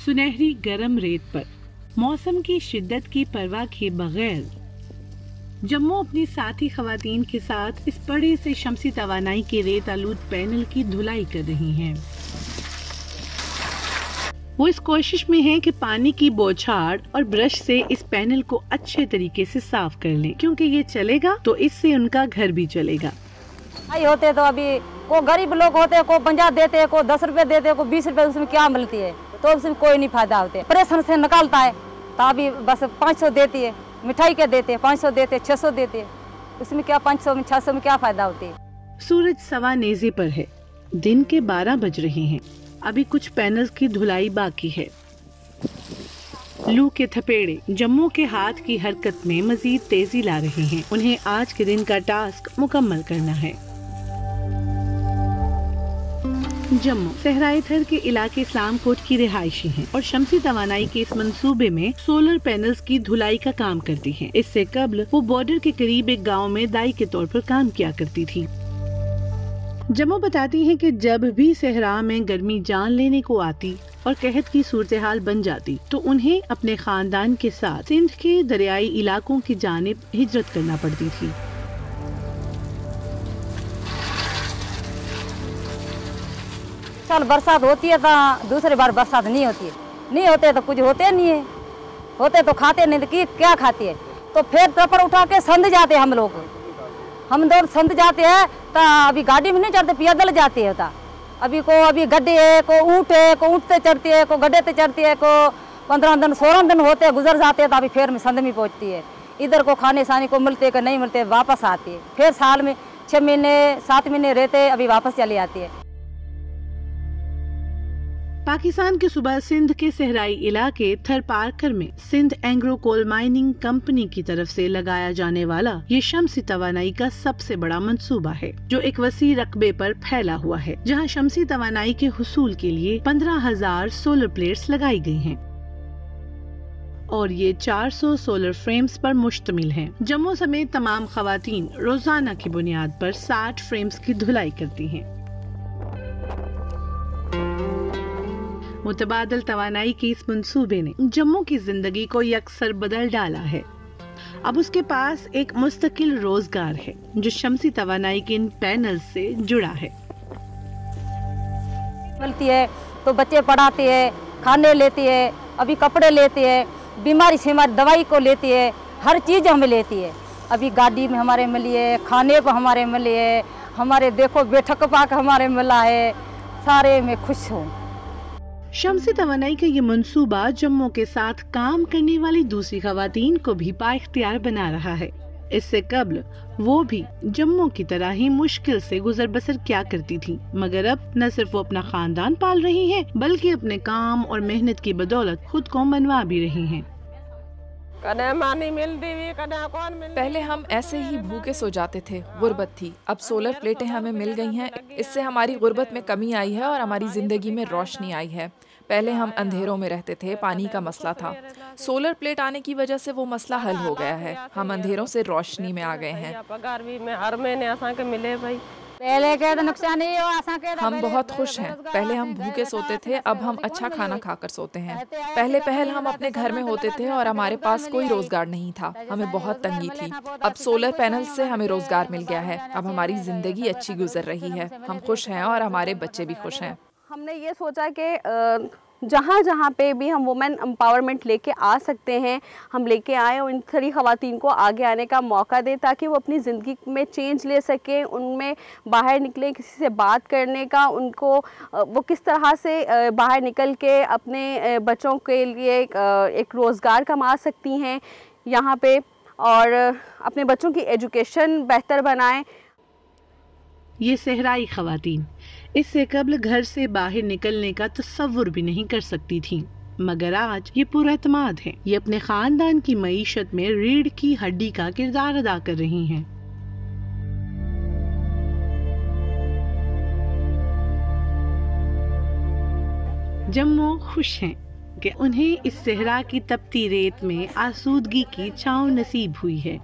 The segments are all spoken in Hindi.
सुनहरी गरम रेत पर मौसम की शिद्दत की परवाह किए बगैर जम्मू अपनी साथी खवातीन के साथ इस बड़े से शमसी तवानाई के रेत आलूद पैनल की धुलाई कर रही हैं। वो इस कोशिश में हैं कि पानी की बौछार और ब्रश से इस पैनल को अच्छे तरीके से साफ कर लें, क्योंकि ये चलेगा तो इससे उनका घर भी चलेगा। होते तो अभी को गरीब लोग होते को 50 देते, को 10 रुपए देते, को 20 रुपए, उसमें क्या मिलती है? तो उसमें कोई नहीं फायदा होते। प्रेशर से निकालता है तो अभी बस 500 देती है, मिठाई के देते 500 देते, 600 देते, उसमें क्या 500 में 600 में क्या फायदा होती है? सूरज सवा नेज़े पर है, दिन के 12 बज रहे हैं। अभी कुछ पैनल्स की धुलाई बाकी है। लू के थपेड़े जम्मू के हाथ की हरकत में मजीद तेजी ला रहे हैं। उन्हें आज के दिन का टास्क मुकम्मल करना है। जम्मू सहराए थर के इलाके इस्लाम कोट की रिहायशी हैं और शमसी तवानाई के इस मंसूबे में सोलर पैनल्स की धुलाई का काम करती हैं। इससे कबल वो बॉर्डर के करीब एक गांव में दाई के तौर पर काम किया करती थी। जम्मू बताती हैं कि जब भी सहरा में गर्मी जान लेने को आती और कहत की सूरत हाल बन जाती तो उन्हें अपने खानदान के साथ सिंध के दरियाई इलाकों की जानिब हिजरत करना पड़ती थी। साल बरसात होती है तो दूसरी बार बरसात नहीं होती है, नहीं होते तो कुछ होते नहीं है, होते तो खाते नहीं तो क्या खाते है? तो फिर टपर उठा के संध जाते हम लोग, हम दौड़ संध जाते हैं तो अभी गाड़ी में नहीं चढ़ते, पैदल जाते हैं। अभी गड्ढे है, को ऊँट है, को ऊँटते चढ़ती है, को गड्ढे से चढ़ती है, को 15 दिन 16 दिन होते गुजर जाते हैं तो अभी फिर में संध में पहुँचती है। इधर को खाने साने को मिलते कि नहीं मिलते, वापस आती है। फिर साल में 6 महीने 7 महीने रहते, अभी वापस चली आती है। पाकिस्तान के सूबा सिंध के सहराई इलाके थर पारकर में Sindh Engro coal mining company की तरफ से लगाया जाने वाला ये शमसी तवानाई का सबसे बड़ा मंसूबा है, जो एक वसी रकबे पर फैला हुआ है, जहां शमसी तवानाई के हुसूल के लिए 15,000 सोलर प्लेट्स लगाई गई हैं और ये 400 सोलर फ्रेम्स पर मुश्तमिल हैं। जम्मू समेत तमाम खवातीन रोजाना की बुनियाद पर 60 फ्रेम्स की धुलाई करती हैं। मुतबादल तवानाई के इस मंसूबे ने जम्मू की जिंदगी को यकसर बदल डाला है। अब उसके पास एक मुस्तकिल रोजगार है जो शमसी तवानाई के इन पैनल से जुड़ा है। मिलती है तो बच्चे पढ़ाते हैं, खाने लेती है, अभी कपड़े लेते हैं, बीमारी से हमारी दवाई को लेती है, हर चीज हमें लेती है। अभी गाड़ी में हमारे मिली है, खाने को हमारे मिली है, हमारे देखो बैठक पाक हमारे मिला है, सारे में खुश हूँ। शमसी तवानाई का ये मंसूबा जम्मू के साथ काम करने वाली दूसरी खवातीन को भी बाइख्तियार बना रहा है। इससे कबल वो भी जम्मू की तरह ही मुश्किल से गुजर बसर क्या करती थी, मगर अब न सिर्फ वो अपना खानदान पाल रही हैं, बल्कि अपने काम और मेहनत की बदौलत खुद को मनवा भी रही हैं। पहले हम ऐसे ही भूखे सो जाते थे, गुर्बत थी। अब सोलर प्लेटें हमें मिल गई हैं, इससे हमारी गुर्बत में कमी आई है और हमारी ज़िंदगी में रोशनी आई है। पहले हम अंधेरों में रहते थे, पानी का मसला था। सोलर प्लेट आने की वजह से वो मसला हल हो गया है, हम अंधेरों से रोशनी में आ गए हैं। पहले के तो नुकसान ही हो, हम बहुत खुश हैं। पहले हम भूखे सोते थे, अब हम अच्छा खाना खाकर सोते हैं। पहल हम अपने घर में होते थे और हमारे पास कोई रोजगार नहीं था, हमें बहुत तंगी थी। अब सोलर पैनल से हमें रोजगार मिल गया है, अब हमारी जिंदगी अच्छी गुजर रही है, हम खुश हैं और हमारे बच्चे भी खुश हैं। हमने ये सोचा कि जहाँ जहाँ पे भी हम वुमेन एम्पावरमेंट लेके आ सकते हैं, हम लेके आए और इन सारी ख़वातीन को आगे आने का मौका दें, ताकि वो अपनी ज़िंदगी में चेंज ले सकें, उनमें बाहर निकलें, किसी से बात करने का, उनको वो किस तरह से बाहर निकल के अपने बच्चों के लिए एक रोज़गार कमा सकती हैं यहाँ पे, और अपने बच्चों की एजुकेशन बेहतर बनाएं। ये सहराई खवातीन इससे कबल घर से बाहर निकलने का तसव्वुर भी नहीं कर सकती थीं, मगर आज ये पुरएतमाद हैं। ये अपने खानदान की मईशत में रीढ़ की हड्डी का किरदार अदा कर रही हैं। जम्मू खुश हैं कि उन्हें इस सहरा की तपती रेत में आसूदगी की छांव नसीब हुई है।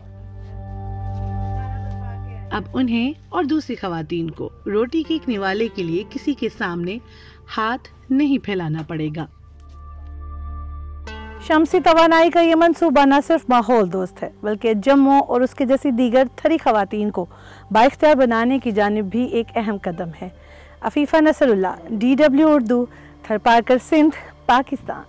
अब उन्हें और दूसरी खवातीन को रोटी के एक निवाले के लिए किसी के सामने हाथ नहीं फैलाना पड़ेगा। शम्सी तवानाई का ये मंसूबा न सिर्फ माहौल दोस्त है बल्कि जम्मू और उसके जैसी दीगर थरी खवातीन को बाइख्तियार बनाने की जानिब भी एक अहम कदम है। Afifa Nasrallah, DW Urdu, Tharparkar, Sindh, Pakistan.